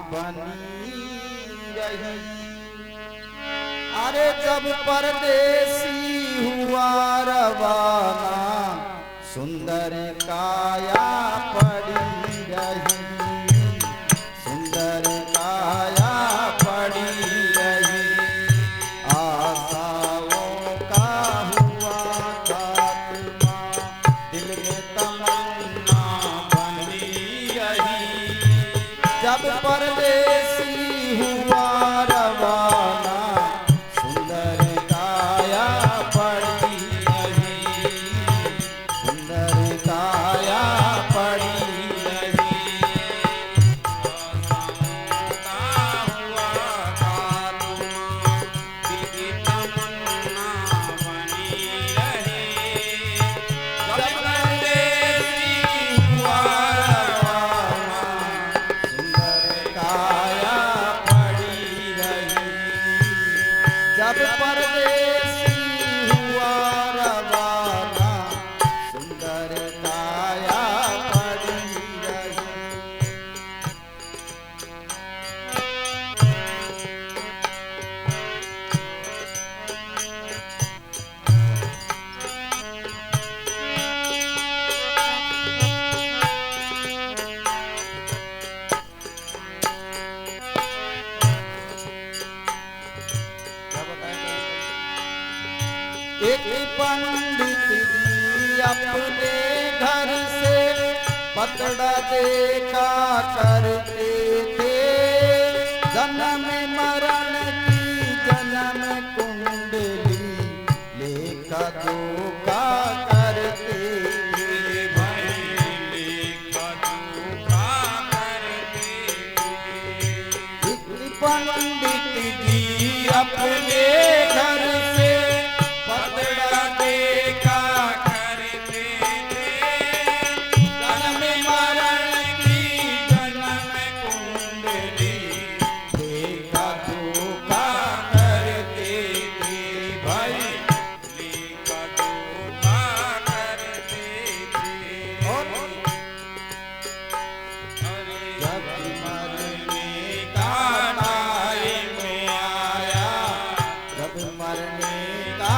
बनी रही। अरे जब परदेसी हुआ रवाना सुंदर काया पड़ी रही, सुंदर काया पड़ी रही। आशाओं का हुआ खात्मा, दिल में तमन्ना बनी रही। जब परदेसी हुआ रवाना सुंदर काया पड़ी रही, सुंदर काया पड़ी रही। जब परदेसी हुआ रवाना सुंदर काया पड़ी रही। एक पंडित जी अपने घर से पतड़ा देखा करते थे। जन्म मरण की जन्म कुंडली लेखा जोखा करते थे। लेखा जोखा करते थे। एक पंडित जी अपने घर से पतड़ा देखा करते थे। जन्म मरण की जन्म कुंडली देखा जोखा करते थे। भाई लेखा जोखा करते थे। और जब मरने का टाइम आया, जब मरने का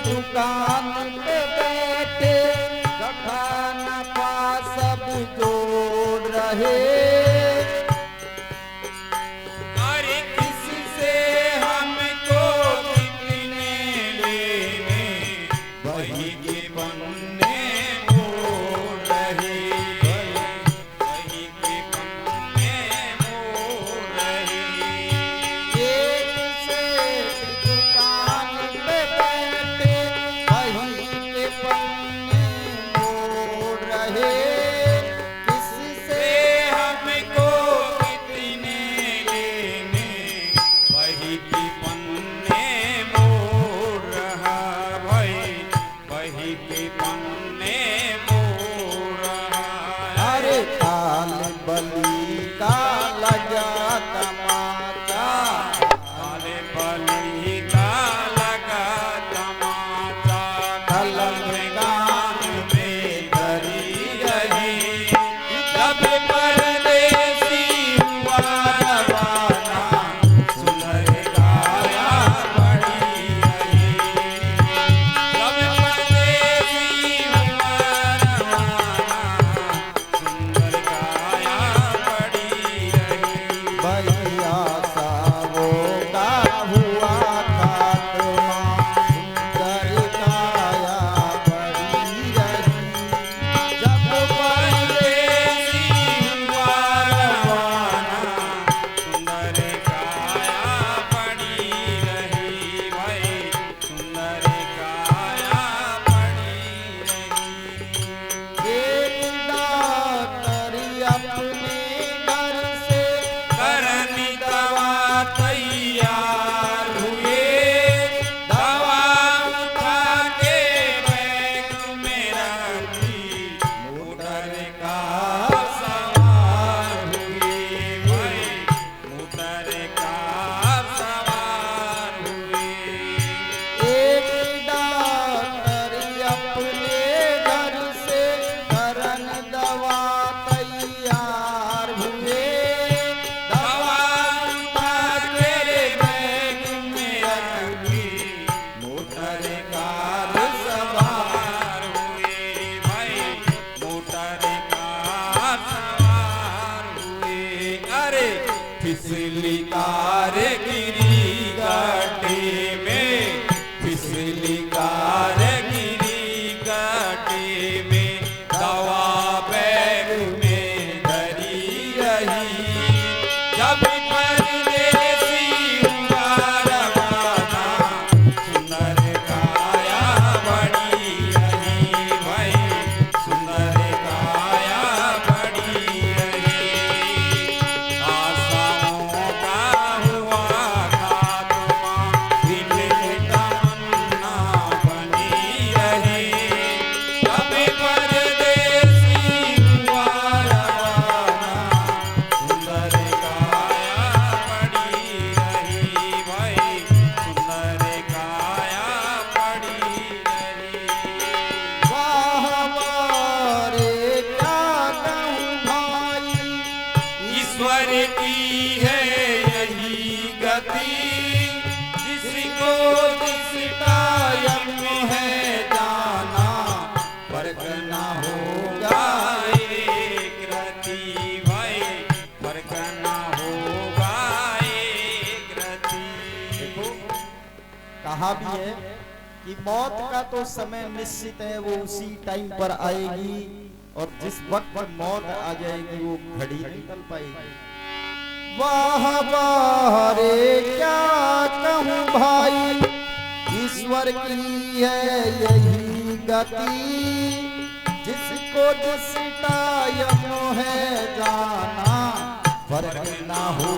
दुकान पे बैठे गठा नफा सब जोड़ रहे। अरे किससे हमको कितने लेने, वही के बनने मोड़ रहे। वही के बनने मोड़ रहे। एक से दुकान पे बैठे वही के बनने मोड़ रहे। किससे हमको कितने लेने, वही की बनने मोड़ रहा। वही की बनने मोड़ रहा। अरे काल बली का लगा तमाचा, काल बली का लगा तमाचा। गान में धरी रही। जब परदेसी हुआ रवाना सुंदर काया पड़ी रही। जब परदेसी हुआ रवाना सुंदर काया फिसली कार गिरी गड्ढे में, फिसली कार गिरी गड्ढे में, दवा बैग में धरी रही। जब परदेसी हुआ रवाना, सुंदर काया बड़ी रही भाई, सुंदर काया बड़ी रही। आशाओं का हुआ खात्मा, दिल में तमन्ना बनी रही। जब परदेसी हुआ रवाना, सुंदर काया बड़ी रही भाई, सुंदर काया बड़ी रही। वाह वारे क्या कहूँ भाई, ईश्वर की है यही गति, जिसको जिस टाइम में है जाना, फर्क ना होगा एक रति भाई, फर्क ना होगा एक रति। देखो कहा भी है कि मौत का तो समय निश्चित है, वो उसी टाइम पर आएगी, और जिस वक्त मौत आ जाएगी वो घड़ी नहीं टल पाएगी। वाह वाह रे क्या कहूँ भाई, ईश्वर की है यही गति, जिसको जिस टाइम है जाना, फर्क ना हो